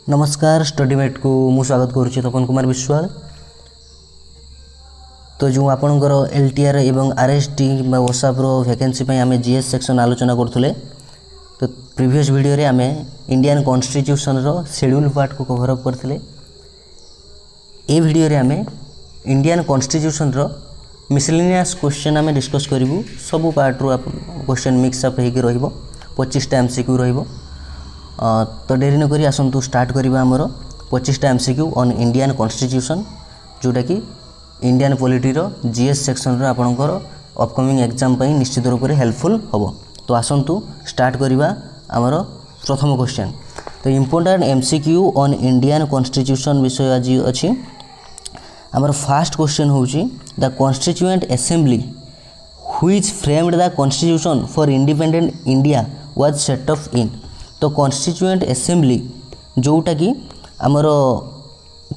नमस्कार स्टडीमेट को मु स्वागत करुच्ची तपन कुमार विश्वाल। तो जो आपणकर एलटीआर एवं आरएसटी ओसाप्र वैकेंसी आम जीएस सेक्शन आलोचना करुले। तो प्रीवियस वीडियो रे आम इंडियन कॉन्स्टिट्यूशन रो शेड्यूल पार्ट को कवर अप करथिले। ए वीडियो रे आम इंडियन कॉन्स्टिट्यूशन रो मिसलेनियस क्वेश्चन आम डिस्कस करूँ। सबू पार्ट रो क्वेश्चन मिक्सअप होकर रहिबो। 25टा एमसीक्यू रहिबो। तो डेरी न करी आसंतु स्टार्ट करिबा हमरो 25टा एमसीक्यू ऑन इंडियन कॉन्स्टिट्यूशन, जोटा कि इंडियन पॉलिटी रो जीएस सेक्शन रो आपनकर अपकमिंग एग्जाम पई निश्चित रूप से हेल्पफुल हबो। तो आसंतु स्टार्ट करिबा हमरो प्रथम क्वेश्चन। तो important MCQ on Indian constitution विषय आज अछि। हमर फर्स्ट क्वेश्चन होउची the constituent assembly which framed the constitution for independent India was set up in. तो कॉन्स्टिट्यूएंट असेंबली जोटा कि आमर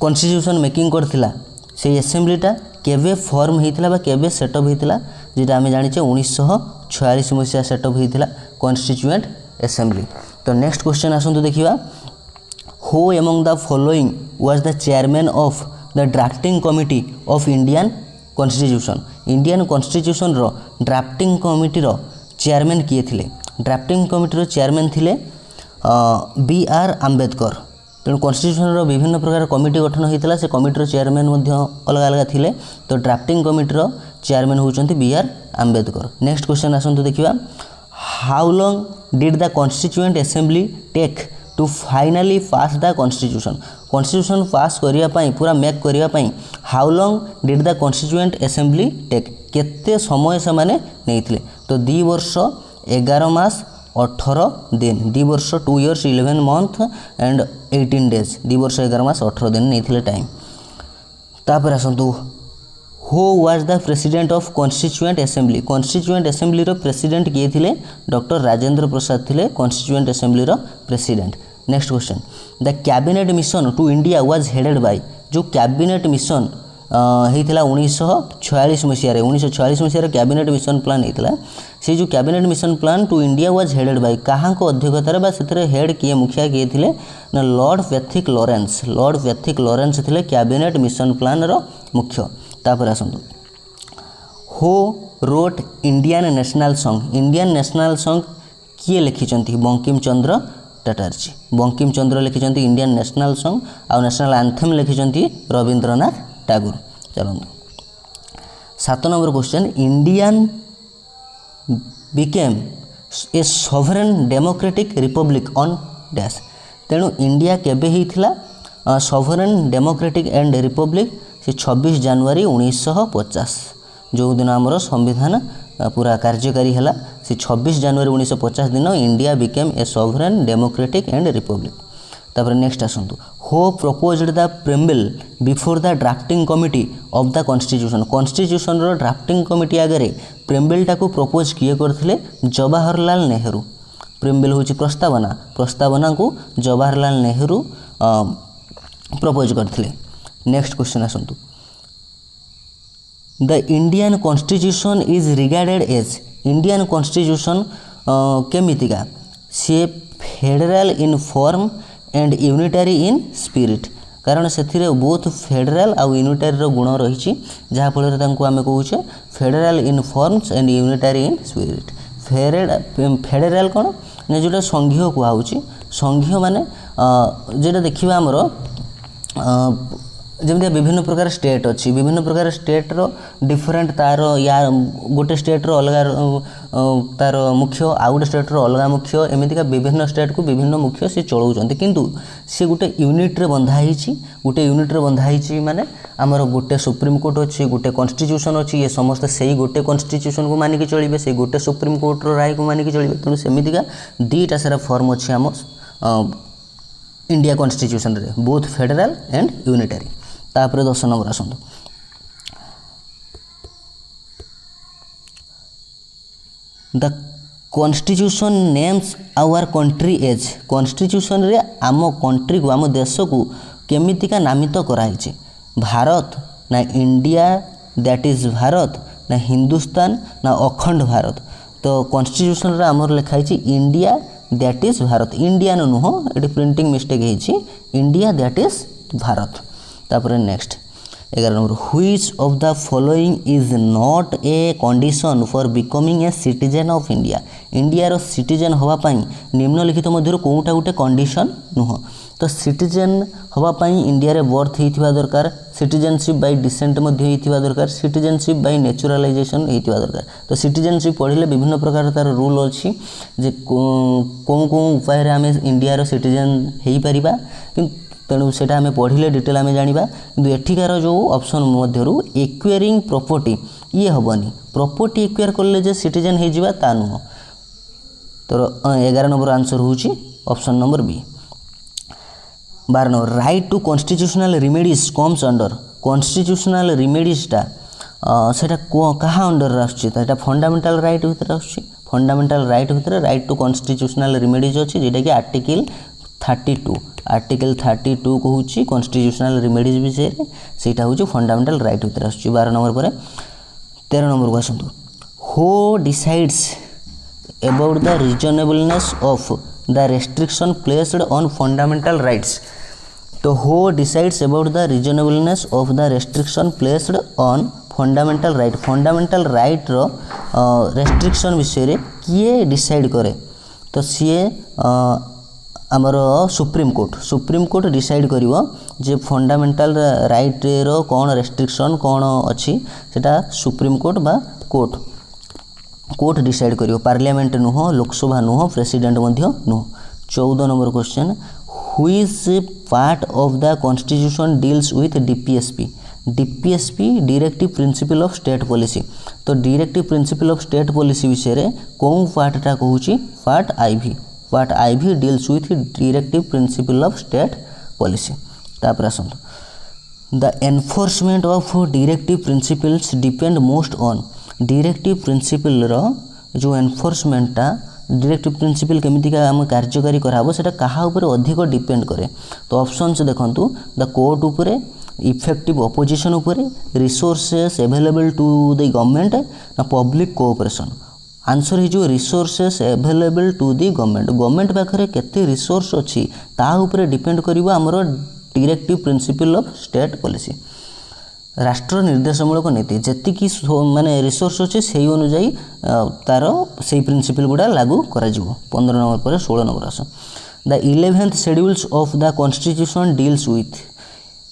कॉन्स्टिट्यूशन मेकिंग करथिला से असेंबलीटा केबे फॉर्म होइतिला बा केबे सेटअप होइतिला, जेटा आमे जानिचे 1946 मसिया सेटअप होइतिला कॉन्स्टिट्यूएंट असेंबली। तो नेक्स्ट क्वेश्चन आसंतु देखिबा। Who among the following was the chairman of the drafting committee of Indian constitution. Indian constitution रो ड्राफ्टिंग कमिटी रो चेयरमैन किए थिले। ड्राफ्टिंग कमिटी रो चेयरमैन थिले बी.आर. आंबेडकर। तेणु कॉन्स्टिट्यूशन रो विभिन्न प्रकार कमिटी गठन होता से कमिटी चेयरमैन अलग अलग थिले। तो ड्राफ्टिंग कमिटी चेयरमैन होउचंती बी.आर. आंबेडकर। नेक्स्ट क्वेश्चन आसंतु देखिबा। How long did the constituent assembly take to finally pass the constitution. Constitution pass करिया पई पूरा मेक करिया पई how long did the constituent assembly take, केते समय से माने नेइथिले। तो 2 वर्ष 11 मास 18 दिन, 2 वर्ष 2 years 11 month एंड 18 days, 2 वर्ष 11 मास 18 दिन नहीं टाइम। तापर आसंतु who was the president of constituent assembly. Constituent assembly रो प्रेसिडेंट किए थिले डॉक्टर राजेंद्र प्रसाद थिले कॉन्स्टिट्यूएंट असेंबली रो president. Next question. The cabinet mission to India was headed by. जो कैबिनेट मिशन होता 1946 मसीह 1946 मसीह कैबिनेट मिशन प्लान होता से जो cabinet mission plan to India was headed by कहाँ को अध्यक्षतार बा से हेड किए मुखिया किए थे ना lord Pethick Lawrence. Lord Pethick Lawrence थे कैबिनेट मिशन प्लान रो मुख्य। तापर आसंतु who wrote Indian national song. Indian national song किए लिखिचंती बंकिम चंद्र चटर्जी। बंकिम चंद्र लिखिचंती इंडियन नेशनल सॉन्ग आ नेशनल एंथम लिखिचंती रविंद्रनाथ टैगोर। चलते 7 number question. Indian became a sovereign democratic republic on dash. तेणु इंडिया केबे होइथिला सॉवरेन डेमोक्रेटिक एंड रिपब्लिक से 26 जनवरी 1950 जो दिन आमर संविधान पूरा कार्यकारी है से 26 जनवरी 1950 दिन India became a sovereign democratic and republic. तापर नेक्स्ट आसंतु who proposed the preamble before the drafting committee of the constitution. Constitution रो ड्राफ्टिंग कमिटी आगे प्रेम्बल टाको प्रपोज किए करथिले जवाहरलाल नेहरू। प्रेम्बल होची प्रस्तावना, प्रस्तावना को जवाहरलाल नेहरू प्रपोज करथिले। नेक्स्ट क्वेश्चन आसंतु। The Indian constitution is regarded as. Indian constitution केमितिका से federal in form and unitary in spirit. कारण से बोथ फेडरल आउ यूनिटारी रो गुण रही जहाँफल आम कहे federal in forms and unitary in spirit. Federal कौन ना जोटा संघीय कहुच्छी। संघीय माने जोटा देखा आमर जमी विभिन्न प्रकार स्टेट अच्छी, विभिन्न प्रकार स्टेट रो डिफरेंट तार या गोटे स्टेट रो अलग तार मुख्य आउ गोटे स्टेट रो अलग मुख्य एमतीका विभिन्न स्टेट को विभिन्न मुख्य से चलाउछन्ते किंतु से गोटे यूनिट रे बंधा हिची। गोटे यूनिट रे बंधा हिची माने आमर गोटे सुप्रीम कोर्ट अच्छी, गोटे कॉन्स्टिट्यूशन अच्छी। ये समस्त से गोटे कॉन्स्टिट्यूशन को मानिक चलिए, से गोटे सुप्रीम कोर्ट रो राय को मानिक चलिए। तेणु सेमितिका 2टा सारा फॉर्म अच्छी आम इंडिया कॉन्स्टिट्यूशन रे, बोथ फेडरल एंड यूनिटारी। तापर 10 नंबर आसंतु। The constitution names our country as. Constitution रे आम कंट्री को आम देश को केमितिका नामित कराई। भारत ना इंडिया दैट इज भारत ना हिंदुस्तान ना अखंड भारत। तो कॉन्स्टिट्यूशन रे आमर लिखाई India that is Bharat Indian नुह ये प्रिंटिंग मिस्टेक है इंडिया दैट इज भारत। तापर next 11 number which of the following is not a condition for becoming a citizen of India India रो सिटीजन हवा पाई निम्नलिखित मध्य कोटा गोटे कंडीशन नुह। तो सिटीजन हवा पाई इंडिया रे बर्थ होइथिबा दरकार सिटीजनशिप बाय डिसेंट मध्य होइथिबा दरकार सिटीजनशिप बाय नेचुरलाइजेशन होइथिबा दरकार। तो सिटीजनशिप पढ़िले विभिन्न प्रकार तार रूल अछि जे को उपाय रे आमे इंडिया रो सिटीजन हेई परिबा तेणु सेटा आमे पढ़िले डिटेल आमे जानिबा। किंतु एठिकार जो ऑप्शन मध्यरु एक्वायरिंग प्रॉपर्टी ये हबनी प्रॉपर्टी एक्वायर करले जे सिटीजन हे जिबा ता नुह। तो 11 नंबर आंसर होची option number B. 12 number right to constitutional remedies comes under constitutional रिमेडीजटा सेटा कहा अंडर आछी एटा फंडामेंटल राइट भितर आछी फंडामेंटल राइट भितर राइट टू कॉन्स्टिट्यूशनल रिमेडीज अछि जेटा कि आर्टिकल 32 कहूँ कॉन्स्टिट्यूशनल रिमेडीज विषय सेटा हूँ फंडामेंटल राइट भितर आसुची। 12 नंबर पर 13 नंबर को आसतु who decides about the reasonableness of the restriction placed on fundamental rights. तो who decides about the reasonableness of the restriction placed on fundamental right रो रेस्ट्रिक्शन विषय किए डिसाइड करे तो सीए आमर सुप्रीम कोर्ट डिसाइड करिवो जे फंडामेंटल राइट रो कौन रेस्ट्रिक्शन कौन अच्छी सेटा सुप्रीम कोर्ट बा कोर्ट डिसाइड करिवो पार्लियामेंट नुह लोकसभा नुह प्रेसिडेंट मध्य नुह। 14 number question which part of the constitution deals with DPSP directive principle of state policy. तो directive principle of state policy विषय रे कोन पार्टटा कहूची part IV deals with directive principle of state policy. तापर आसंतु the enforcement of directive principles depend most on directive principle रो जो एनफोर्समेंटा डायरेक्टिव प्रिंसिपल केमितिका हम कार्यकारी कराबो सेटा कहा ऊपर अधिक डिपेंड करे। तो ऑप्शंस देखंतु द कोर्ट ऊपर इफेक्टिव ऑपोजिशन ऊपर resources available to the government ना पब्लिक कोऑपरेशन। आंसर है जो resources available to the government पाखे केते रिसोर्स अच्छी ता ऊपर डिपेंड करिवो हमरो directive principle of state policy राष्ट्र निर्देशमूलक नीति जेतिकी माने रिसोर्स अच्छे से अनुजाई तार से प्रिंसिपल गुड़ा लागू करा जिवो। 15 नंबर पर 16 नंबर आस the 11th schedules of the constitution deals with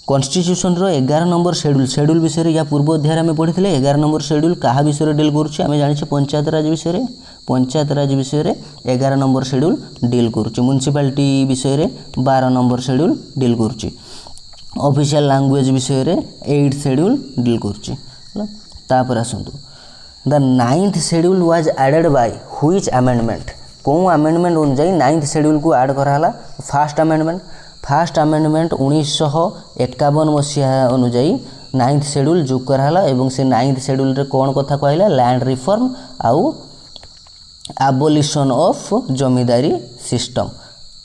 constitution रो 11 नंबर शेड्यूल विषय या पूर्व अध्याय में पढ़ी 11 नंबर शेड्यूल क्या विषय डील करुच्छे आम जाने पंचायत राज विषय 11 नंबर शेड्यूल डील करुच्छे म्युनिसिपालिटी विषय 12 नंबर शेड्यूल डील करुच्छे ऑफिशियल लैंग्वेज विषय 8 शेड्यूल डील करुच्छे। तापर आसतु the 9th schedule was added by which amendment कौन अमेंडमेंट अनुसार 9th शेड्यूल को ऐड कराला फर्स्ट अमेंडमेंट 1951 मसीहा अनुजाई 9th शेड्यूल जोग कराला एवं से 9th शेड्यूल रे कौन कथा कहला लैंड रिफॉर्म आउ एबोलिशन ऑफ जमींदारी सिस्टम।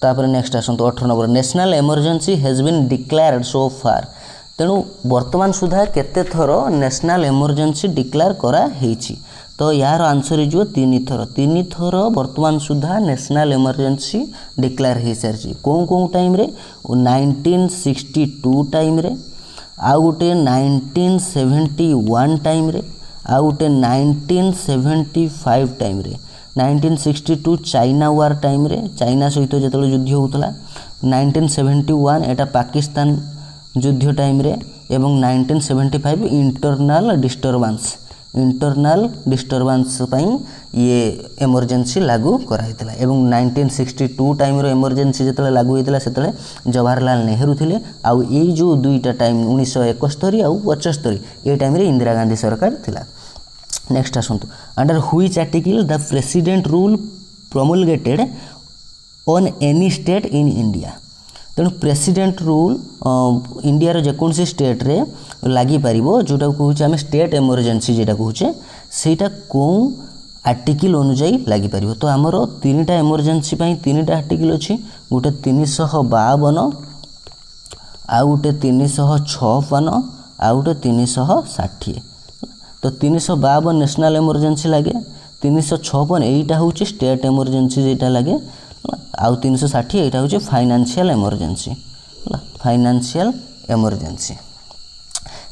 तापर नेक्स्ट आसतु 18 number national emergency has been declared so far तेणु वर्तमान सुधा केते थर नेशनल इमरजेंसी डिक्लेयर करा हेछि तो यार आंसर हो 3 थर वर्तमान सुधा नेशनल इमरजेंसी डिक्लेयर हो सारी कौन टाइम रे 1962 टाइम रे आउ गोटे 1971 टाइम रे आउ गोटे 1975 टाइम रे 1962 चाइना वार टाइम रे चाइना सहित जो युद्ध होता 1971 एटा पाकिस्तान युद्ध टाइम रे एवं 1975 इंटरनल डिस्टर्बांस पई ये इमरजेंसी लागू कराइतला एवं 1962 टाइम रो इमरजेंसी जतले लागू होइतला सेतले जवाहरलाल नेहरू थिले आउ ए जो दुईटा टाइम 1971 आउ 75 ए टाइम रे इंदिरा गांधी सरकार थिला। नेक्स्ट आसंतु under which article the president rule promulgated on any state in India तेणु प्रेसिडेंट रूल इंडिया रो जेकोसी स्टेट रे लागी पारिबो जोटा कहूचे आम स्टेट इमरजेंसी जेटा कहूचे सेटा कौन आर्टिकल अनुजाई लागी पारिबो। तो आमर 3टा इमरजेंसी पई 3टा आर्टिकल अछि गोटे 352 आउ गोटे 356 आउ गोटे 360 तो 352 नेशनल इमरजेंसी लगे 356 एटा हूँ स्टेट इमरजेंसी जेटा लगे आउ 360 एटा होची फाइनेंशियल इमरजेंसी फाइनेंशियल इमरजेंसी।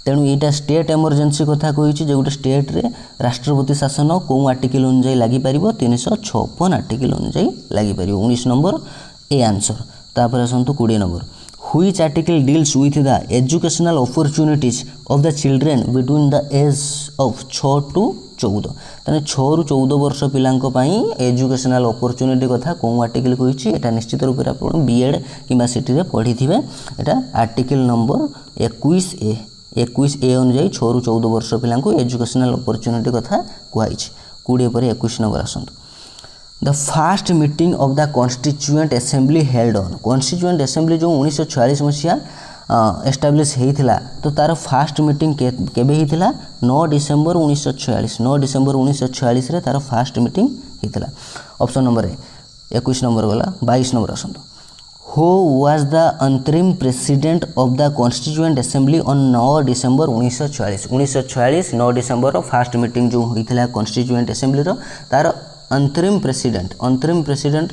तेणु यहाँ स्टेट इमरजेंसी कथा कही जो गोटे स्टेट रे राष्ट्रपति शासन कौ आर्टिकल अनुजाई लगी पार 356 आर्टिकल अनुजाई लगी पार 19 नंबर ए आंसर। तापर आसतु 20 number which article deals with the educational opportunities of the children between the age of 6 to 14 तेना 6 रु 14 वर्ष पिलांको पई एजुकेशनल अपॉर्चुनिटी कथा कौ आर्टिकल कही एटा निश्चित रूप से आप बीएड कि सिटी रे पढ़ी थिबे। एटा आर्टिकल नंबर 21 ए अनुजाई 6 रु 14 वर्ष पिलांको एजुकेशनल अपॉर्चुनिटी कथा कहई। 20 पर 21 नंबर आसतु the first meeting of the constituent assembly held on constituent assembly जो 1946 मसीहा एस्टाब्लिश होता तो तार फास्ट मीटिंग केबे होता 9 डिसेम्बर 1946 9 डिसेम्बर 1946 रे तार फास्ट मीटिंग होता। ऑप्शन नंबर 21 नंबर गला 22 नंबर आसतु हु वाज द अंतरिम president of the constituent assembly on 9 December 1946 9 December fast meeting जो होता कॉन्स्टिट्यूएंट असेंबली तार अंतरिम प्रेसिडेंट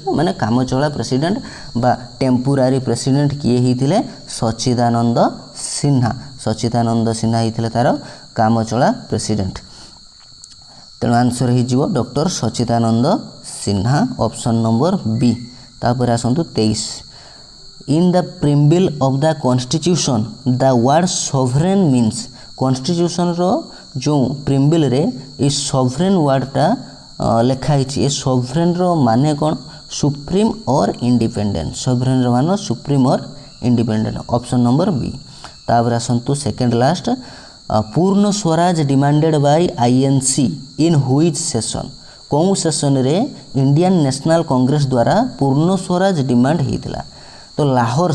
माने कामचला प्रेसिडेंट बा टेम्पोरारी प्रेसिडेंट किए होते सच्चिदानंद सिन्हा होते तार कामचला प्रेसिडेंट। तेणु आंसर हो डॉक्टर सच्चिदानंद सिन्हा ऑप्शन नंबर बी। तापर आसतु 23 in the प्रिम्बिल of the constitution the word sovereign means constitution रो जो प्रिम्बिल रे ये सोवरेन वर्डटा लिखाई ए सोवरेन रो माने कौन सुप्रीम और इंडिपेंडेंट सोवरेन रो माने सुप्रीम और इंडिपेंडेंट ऑप्शन नंबर बी। तापर आसतु सेकेंड लास्ट पूर्ण Swaraj demanded by INC in which session कौ सेशन रे इंडियन नेशनल कांग्रेस द्वारा पूर्ण स्वराज डिमांड होता तो लाहौर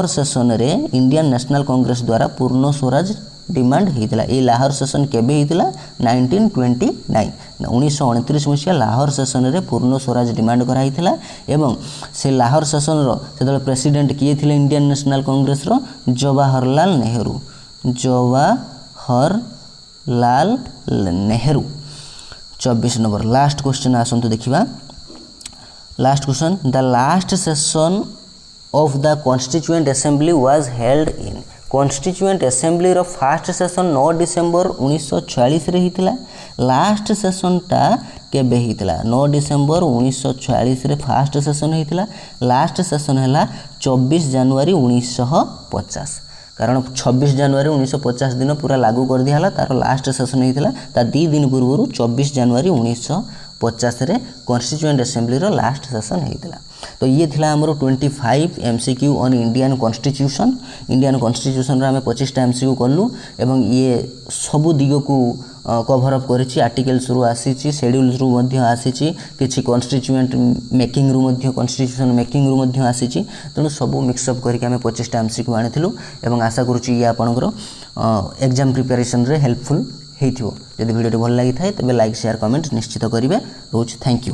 सेशन रे इंडियन नेशनल कांग्रेस द्वारा पूर्ण स्वराज डिमांड होता। ये लाहौर सेशन केबे होता 1929 मसीहा लाहौर सेशन रे पूर्ण स्वराज डिमांड कराइथिला एवं से लाहौर सेशन रो से प्रेसिडेंट किए थिले इंडियन नेशनल कांग्रेस रो Jawaharlal Nehru. 24 number last question आसंतु देखिबा last question the last session of the constituent assembly was held in constituent assembly रो फास्ट सेशन 9 डिसेम्बर 1946 रे हितला लास्ट सेशन टा केबे हितला 9 डिसेम्बर 1946 रे फास्ट सेशन हितला लास्ट सेशन हैला 24 जनवरी 1950 कारण 26 जनवरी 1950 दिन पूरा लागू कर दिया तार लास्ट सेशन होता ता 2 दिन पूर्व 24 जनवरी 1950 रे कॉन्स्टिट्यूएंट असेंबली रो लास्ट सेशन होता। तो ये थिला हमर 25 एमसीक्यू ऑन इंडियन कॉन्स्टिट्यूशन रे हमें 25टा एमसीक्यू कलु एवं ये सबु दिग को कवर अप करिछि आर्टिकल्स रु आसीछि शेड्यूल्स रु मध्ये आसीछि किछि कॉन्स्टिट्यूएंट मेकिंग रु मध्ये कॉन्स्टिट्यूशन मेकिंग रु मध्ये आसीछि तेणु सबु मिक्स अप करके हमें 25टा एमसीक्यू आनिथिलु एवं आशा करूछि ये आपनकर एग्जाम प्रिपरेशन रे हेल्पफुल हेइथिबो। यदि वीडियो भल लागि थाए तबे लाइक शेयर कमेंट निश्चित करिवे। रोज थैंक यू।